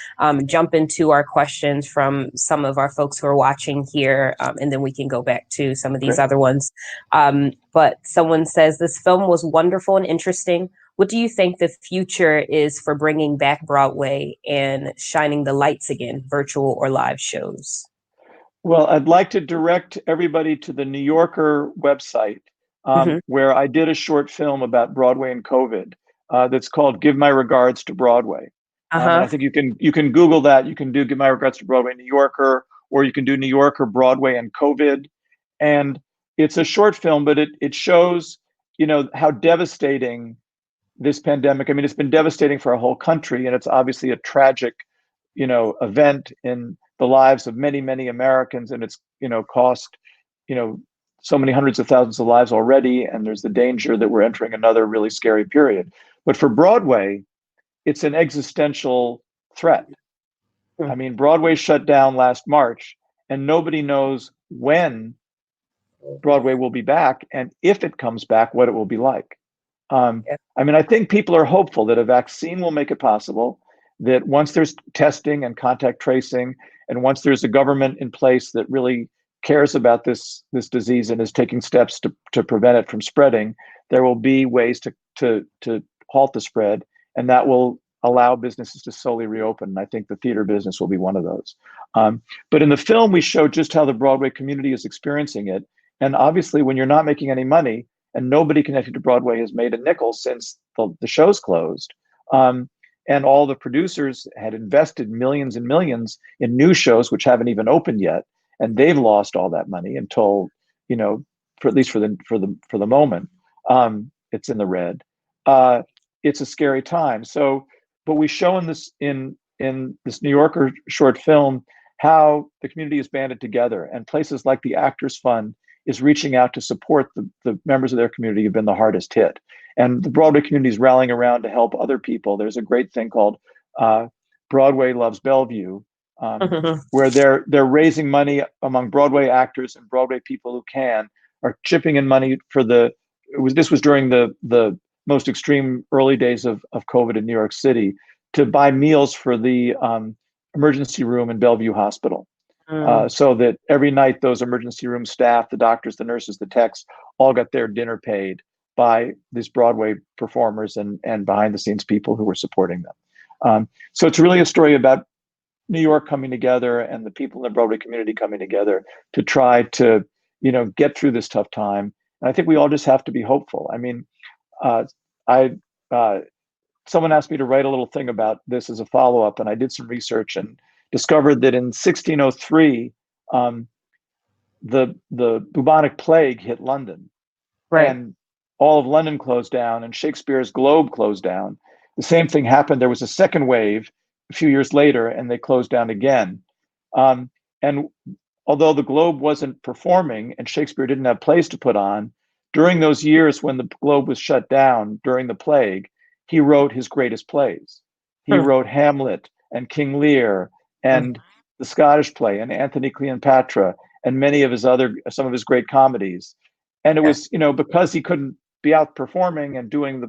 jump into our questions from some of our folks who are watching here, and then we can go back to some of these other ones. But someone says, this film was wonderful and interesting. What do you think the future is for bringing back Broadway and shining the lights again, virtual or live shows?
Well, I'd like to direct everybody to the New Yorker website, where I did a short film about Broadway and COVID. that's called "Give My Regards to Broadway." And I
Uh-huh.
think you can Google that. You can do "Give My Regards to Broadway New Yorker," or you can do "New Yorker Broadway and COVID." And it's a short film, but it shows, how devastating this pandemic. I mean, it's been devastating for our whole country, and it's obviously a tragic, event in the lives of many, many Americans, and it's, cost, you know, so many hundreds of thousands of lives already, and there's the danger that we're entering another really scary period. But for Broadway, it's an existential threat. I mean, Broadway shut down last March, and nobody knows when Broadway will be back, and if it comes back, what it will be like.
Yeah.
I mean, I think people are hopeful that a vaccine will make it possible, that once there's testing and contact tracing, and once there's a government in place that really cares about this disease and is taking steps to prevent it from spreading, there will be ways to halt the spread, and that will allow businesses to slowly reopen. And I think the theater business will be one of those. But in the film, we show just how the Broadway community is experiencing it. And obviously, when you're not making any money, and nobody connected to Broadway has made a nickel since the show's closed. And all the producers had invested millions and millions in new shows, which haven't even opened yet, and they've lost all that money until, for at least for the moment, it's in the red. It's a scary time. So, but we show in this New Yorker short film how the community is banded together, and places like the Actors Fund is reaching out to support the members of their community who've been the hardest hit. And the Broadway community is rallying around to help other people. There's a great thing called Broadway Loves Bellevue, where they're raising money among Broadway actors and Broadway people who are chipping in money for this was during the most extreme early days of COVID in New York City, to buy meals for the emergency room in Bellevue Hospital. So that every night those emergency room staff, the doctors, the nurses, the techs, all got their dinner paid by these Broadway performers and behind the scenes people who were supporting them. So it's really a story about New York coming together and the people in the Broadway community coming together to try to, get through this tough time. And I think we all just have to be hopeful. I mean, someone asked me to write a little thing about this as a follow-up, and I did some research and discovered that in 1603, the bubonic plague hit London,
Right.
and all of London closed down, and Shakespeare's Globe closed down. The same thing happened. There was a second wave a few years later, and they closed down again. And although the Globe wasn't performing and Shakespeare didn't have plays to put on, during those years when the Globe was shut down during the plague, he wrote his greatest plays. He wrote Hamlet and King Lear and the Scottish play and Anthony Cleopatra and some of his great comedies. And it was, because he couldn't be out performing and doing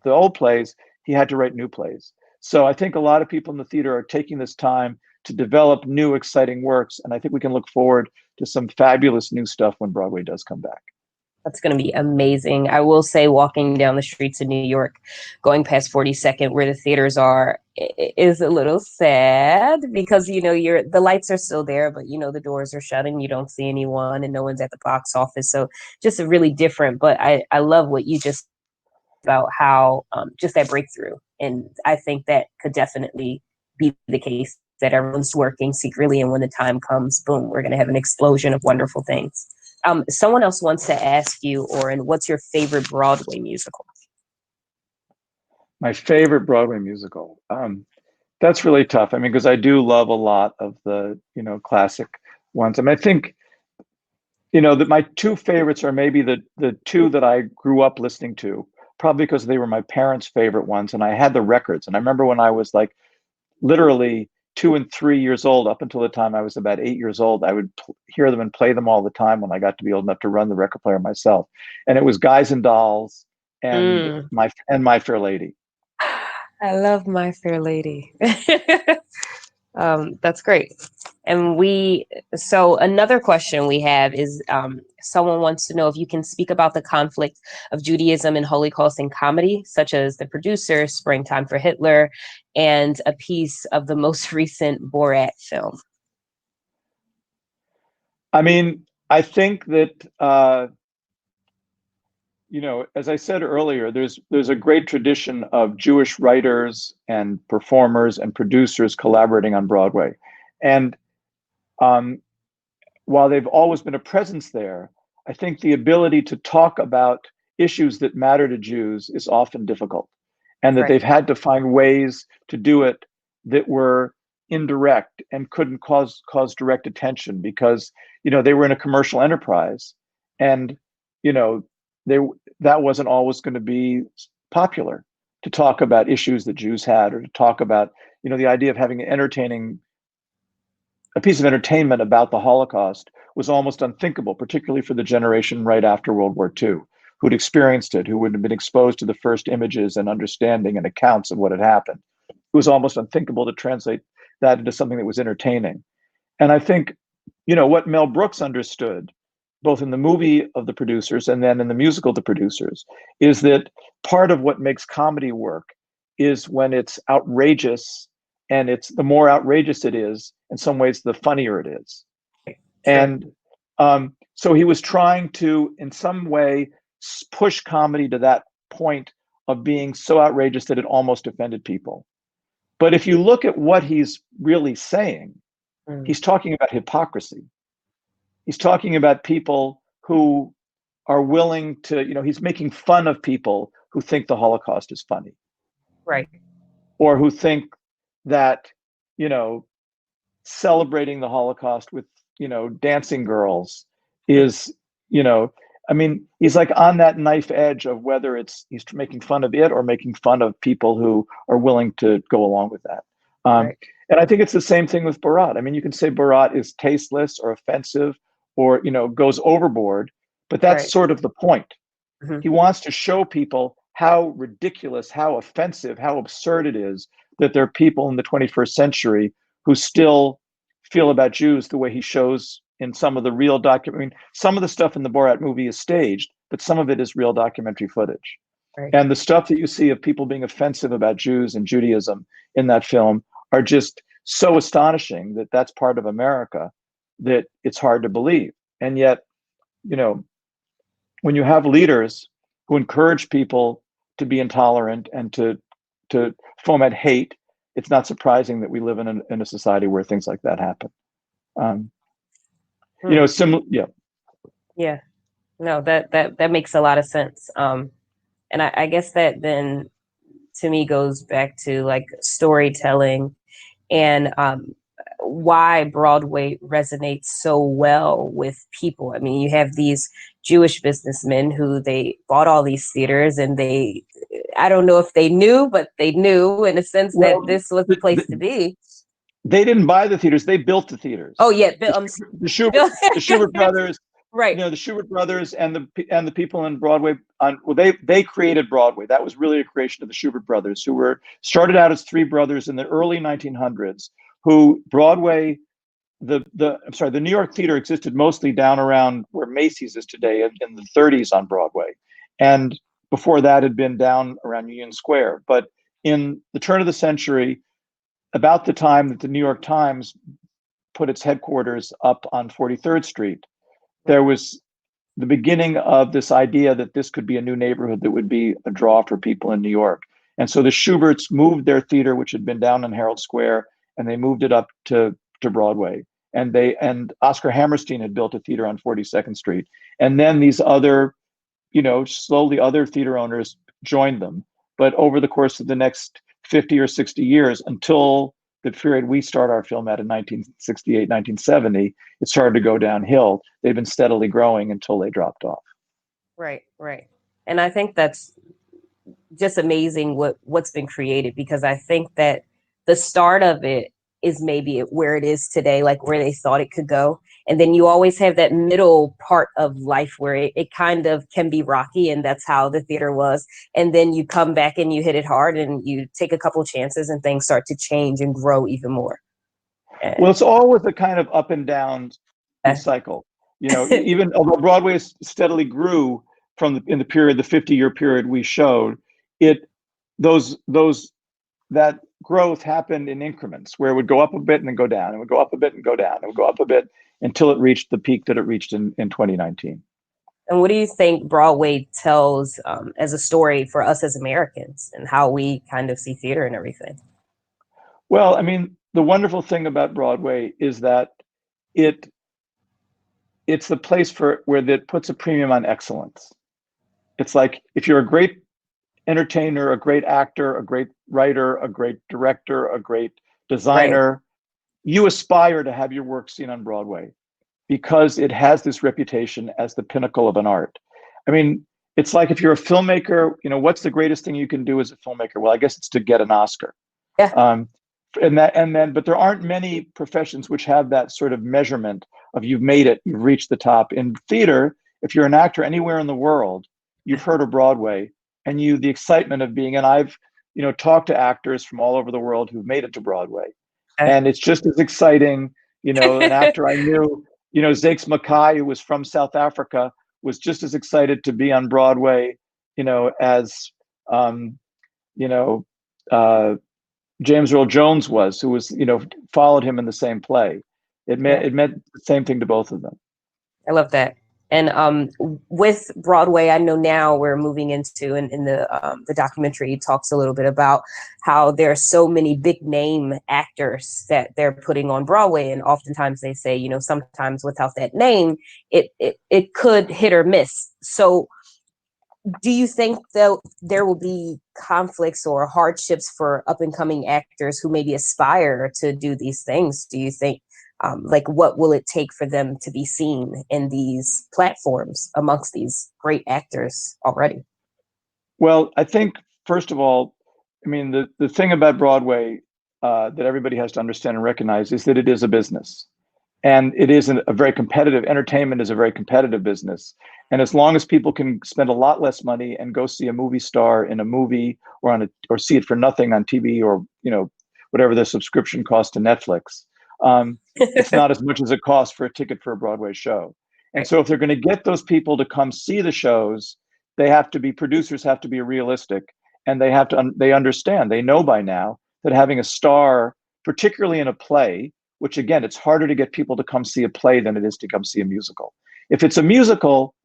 the old plays, he had to write new plays. So I think a lot of people in the theater are taking this time to develop new, exciting works. And I think we can look forward to some fabulous new stuff when Broadway does come back.
That's going to be amazing. I will say, walking down the streets of New York, going past 42nd, where the theaters are, is a little sad because, the lights are still there, but, the doors are shut and you don't see anyone and no one's at the box office. So just a really different, but I love what you just about how just that breakthrough. And I think that could definitely be the case, that everyone's working secretly. And when the time comes, boom, we're going to have an explosion of wonderful things. Someone else wants to ask you, Oren, what's your favorite Broadway musical?
My favorite Broadway musical. That's really tough. I mean, because I do love a lot of the, classic ones. I mean, I think, that my two favorites are maybe the two that I grew up listening to, probably because they were my parents' favorite ones. And I had the records. And I remember when I was like literally 2 and 3 years old, up until the time I was about 8 years old, I would hear them and play them all the time when I got to be old enough to run the record player myself. And it was Guys and Dolls and My Fair Lady.
I love My Fair Lady. That's great. And so another question we have is, someone wants to know if you can speak about the conflict of Judaism and Holocaust in comedy, such as The Producer, Springtime for Hitler, and a piece of the most recent Borat film.
I mean, I think that as I said earlier, there's a great tradition of Jewish writers and performers and producers collaborating on Broadway. And while they've always been a presence there, I think the ability to talk about issues that matter to Jews is often difficult, and that they've had to find ways to do it that were indirect and couldn't cause direct attention, because they were in a commercial enterprise, and they that wasn't always going to be popular to talk about issues that Jews had, or to talk about the idea of having a piece of entertainment about the Holocaust was almost unthinkable, particularly for the generation right after World War II, who'd experienced it, who would have been exposed to the first images and understanding and accounts of what had happened. It was almost unthinkable to translate that into something that was entertaining. And I think, what Mel Brooks understood, both in the movie of the producers and then in the musical of the producers, is that part of what makes comedy work is when it's outrageous, and it's the more outrageous it is, in some ways, the funnier it is. Sure. And so he was trying to, in some way, push comedy to that point of being so outrageous that it almost offended people. But if you look at what he's really saying, he's talking about hypocrisy. He's talking about people who are willing to, he's making fun of people who think the Holocaust is funny.
Right.
Or who think that, celebrating the Holocaust with, dancing girls is, he's like on that knife edge of whether he's making fun of it or making fun of people who are willing to go along with that. And I think it's the same thing with Borat. You can say Borat is tasteless or offensive or, goes overboard, but that's sort of the point. He wants to show people how ridiculous, how offensive, how absurd it is that there are people in the 21st century who still feel about Jews the way he shows in some of the real some of the stuff in the Borat movie is staged, but some of it is real documentary footage. And the stuff that you see of people being offensive about Jews and Judaism in that film are just so astonishing that that's part of America that it's hard to believe. And yet, when you have leaders who encourage people to be intolerant and to foment hate, it's not surprising that we live in a society where things like that happen.
Yeah. No, that makes a lot of sense. And I guess that then to me goes back to like storytelling and why Broadway resonates so well with people. You have these Jewish businessmen who they bought all these theaters, and I don't know if they knew, but they knew in a sense that this was the place to be.
They didn't buy the theaters; they built the theaters.
Oh yeah,
the Schubert brothers,
right?
The Schubert brothers and the people in Broadway. They created Broadway. That was really a creation of the Schubert brothers, who started out as three brothers in the early 1900s. Who Broadway, the New York theater existed mostly down around where Macy's is today in the 30s on Broadway, and before that had been down around Union Square. But in the turn of the century, about the time that the New York Times put its headquarters up on 43rd Street, there was the beginning of this idea that this could be a new neighborhood that would be a draw for people in New York. And so the Schuberts moved their theater, which had been down in Herald Square, and they moved it up to Broadway. And Oscar Hammerstein had built a theater on 42nd Street. And then these other, slowly other theater owners joined them. But over the course of the next 50 or 60 years, until the period we start our film at in 1968, 1970, it started to go downhill. They've been steadily growing until they dropped off.
Right. And I think that's just amazing what's been created, because I think that the start of it is maybe where it is today, like where they thought it could go. And then you always have that middle part of life where it kind of can be rocky, and that's how the theater was. And then you come back and you hit it hard and you take a couple chances and things start to change and grow even more.
Well, it's always a kind of up and down cycle. Even although Broadway steadily grew in the period, the 50-year period we showed, that growth happened in increments where it would go up a bit and then go down, and would go up a bit and go down, and would go up a bit until it reached the peak that it reached in 2019.
And what do you think Broadway tells as a story for us as Americans and how we kind of see theater and everything?
Well, I mean, the wonderful thing about Broadway is that it it's the place for where that puts a premium on excellence. It's like if you're a great entertainer, a great actor, a great writer, a great director, a great
Right.
designer, you aspire to have your work seen on Broadway because it has this reputation as the pinnacle of an art. I mean, it's like if you're a filmmaker, you know, what's the greatest thing you can do as a filmmaker? Well, I guess it's to get an Oscar.
Yeah.
Um, but there aren't many professions which have that sort of measurement of you've made it, you've reached the top. In theater, if you're an actor anywhere in the world, you've heard of Broadway, and the excitement of being, and I've, talked to actors from all over the world who've made it to Broadway,
Okay.
and it's just as exciting. An actor I knew, Zakes Mackay, who was from South Africa, was just as excited to be on Broadway, as, you know, uh, James Earl Jones was, who was, followed him in the same play.
Yeah.
It meant the same thing to both of them.
I love that. And with Broadway, I know now we're moving into, and in the documentary talks a little bit about how there are so many big name actors that they're putting on Broadway, and oftentimes they say, sometimes without that name, it could hit or miss. So, do you think that there will be conflicts or hardships for up and coming actors who maybe aspire to do these things? Do you think, like, what will it take for them to be seen in these platforms amongst these great actors already?
Well, I think, first of all, I mean, the thing about Broadway that everybody has to understand and recognize is that it is a business. And it is a very competitive, entertainment is a very competitive business. And as long as people can spend a lot less money and go see a movie star in a movie, or see it for nothing on TV, or whatever the subscription cost to Netflix, it's not as much as it costs for a ticket for a Broadway show. And
Right.
so if they're going to get those people to come see the shows, producers have to be realistic, and they understand, they know by now that having a star, particularly in a play, which again, it's harder to get people to come see a play than it is to come see a musical. If it's a musical,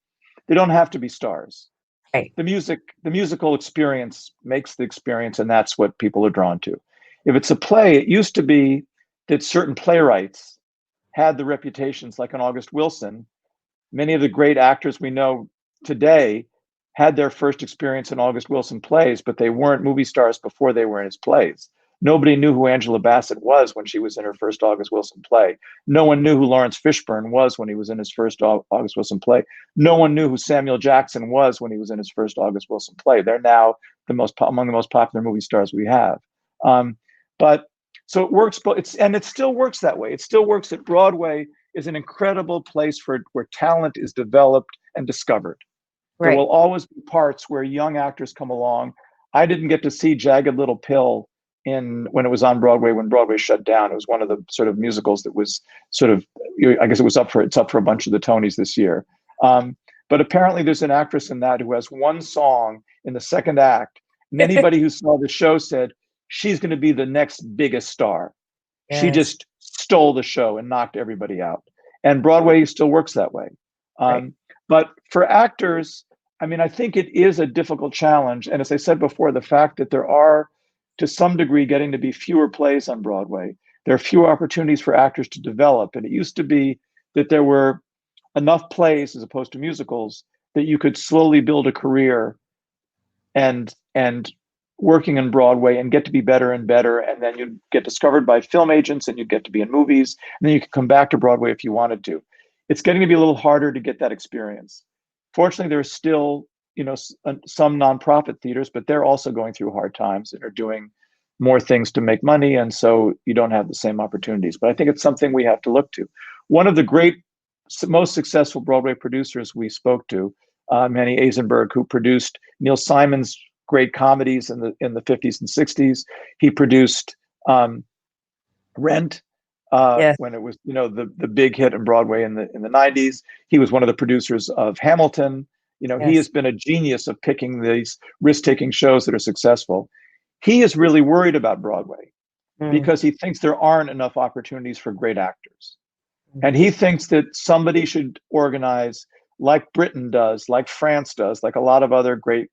they don't have to be stars.
Right.
The musical experience makes the experience, and that's what people are drawn to. If it's a play, it used to be that certain playwrights had the reputations, like an August Wilson. Many of the great actors we know today had their first experience in August Wilson plays, but they weren't movie stars before they were in his plays. Nobody knew who Angela Bassett was when she was in her first August Wilson play. No one knew who Lawrence Fishburne was when he was in his first August Wilson play. No one knew who Samuel Jackson was when he was in his first August Wilson play. They're now among the most popular movie stars we have. But so it works, but it still works that way. It still works that Broadway is an incredible place where talent is developed and discovered. There
Right.
will always be parts where young actors come along. I didn't get to see Jagged Little Pill when it was on Broadway, when Broadway shut down. It was one of the sort of musicals that was sort of, I guess it's up for a bunch of the Tonys this year. But apparently there's an actress in that who has one song in the second act. And anybody who saw the show said, she's going to be the next biggest star. She
Yes.
just stole the show and knocked everybody out. And Broadway still works that way.
Right.
But for actors, I mean, I think it is a difficult challenge. And as I said before, the fact that there are, to some degree, getting to be fewer plays on Broadway, there are fewer opportunities for actors to develop. And it used to be that there were enough plays, as opposed to musicals, that you could slowly build a career and working in Broadway and get to be better and better. And then you'd get discovered by film agents, and you'd get to be in movies. And then you could come back to Broadway if you wanted to. It's getting to be a little harder to get that experience. Fortunately, there are still, some nonprofit theaters, but they're also going through hard times and are doing more things to make money. And so you don't have the same opportunities. But I think it's something we have to look to. One of the most successful Broadway producers we spoke to, Manny Eisenberg, who produced Neil Simon's great comedies in the 50s and 60s. He produced Rent
Yes.
when it was, the big hit in Broadway in the 90s. He was one of the producers of Hamilton. He
Yes.
has been a genius of picking these risk-taking shows that are successful. He is really worried about Broadway because he thinks there aren't enough opportunities for great actors. And he thinks that somebody should organize like Britain does, like France does, like a lot of other great,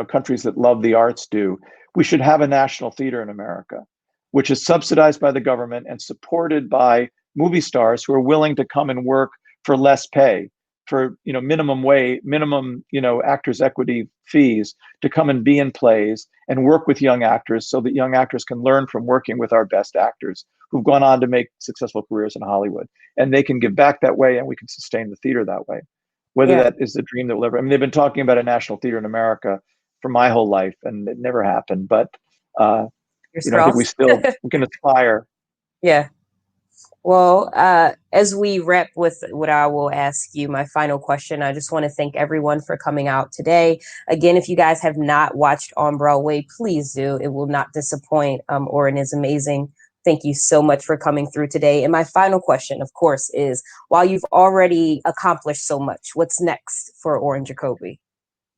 countries that love the arts do. We should have a national theater in America, which is subsidized by the government and supported by movie stars who are willing to come and work for less pay, for minimum wage, minimum actors equity fees, to come and be in plays and work with young actors, so that young actors can learn from working with our best actors who've gone on to make successful careers in Hollywood, and they can give back that way, and we can sustain the theater that way. Whether
Yeah.
that is the dream that will ever, I mean, they've been talking about a national theater in America for my whole life, and it never happened. But I think we can aspire.
Yeah. Well, as we wrap with what I will ask you, my final question, I just want to thank everyone for coming out today. Again, if you guys have not watched On Broadway, please do. It will not disappoint. Oren is amazing. Thank you so much for coming through today. And my final question, of course, is while you've already accomplished so much, what's next for Oren Jacoby?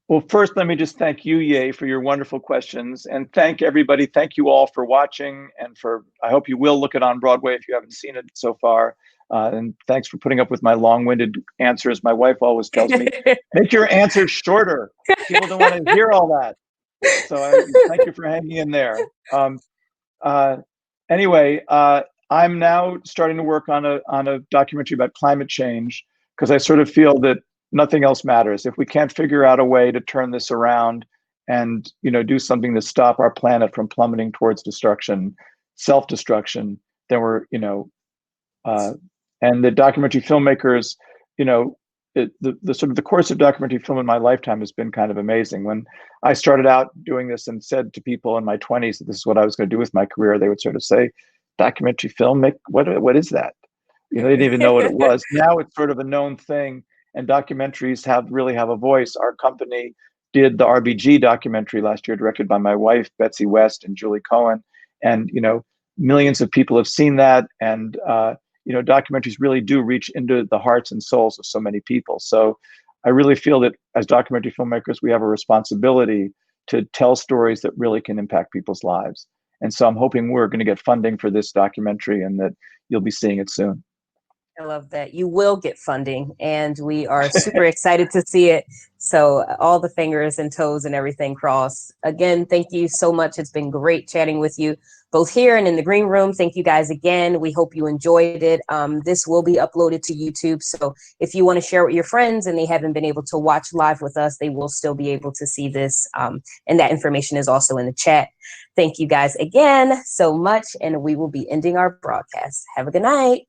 Well, first, let me just thank you, Ye, for your wonderful questions, and thank everybody. Thank you all for watching, and I hope you will look at On Broadway if you haven't seen it so far. And thanks for putting up with my long-winded answers. My wife always tells me, make your answers shorter. People don't want to hear all that. So thank you for hanging in there. Anyway, I'm now starting to work on a documentary about climate change, because I sort of feel that nothing else matters. If we can't figure out a way to turn this around and do something to stop our planet from plummeting towards destruction, self-destruction, then and the documentary filmmakers, the sort of the course of documentary film in my lifetime has been kind of amazing. When I started out doing this and said to people in my 20s that this is what I was going to do with my career, they would sort of say, documentary film, what is that? They didn't even know what it was. Now it's sort of a known thing, and documentaries really have a voice. Our company did the RBG documentary last year, directed by my wife, Betsy West, and Julie Cohen. And, millions of people have seen that. And, documentaries really do reach into the hearts and souls of so many people. So I really feel that as documentary filmmakers, we have a responsibility to tell stories that really can impact people's lives. And so I'm hoping we're going to get funding for this documentary and that you'll be seeing it soon.
I love that. You will get funding, and we are super excited to see it. So all the fingers and toes and everything crossed. Again, thank you so much. It's been great chatting with you both here and in the green room. Thank you guys again. We hope you enjoyed it. This will be uploaded to YouTube. So if you want to share with your friends and they haven't been able to watch live with us, they will still be able to see this. And that information is also in the chat. Thank you guys again so much. And we will be ending our broadcast. Have a good night.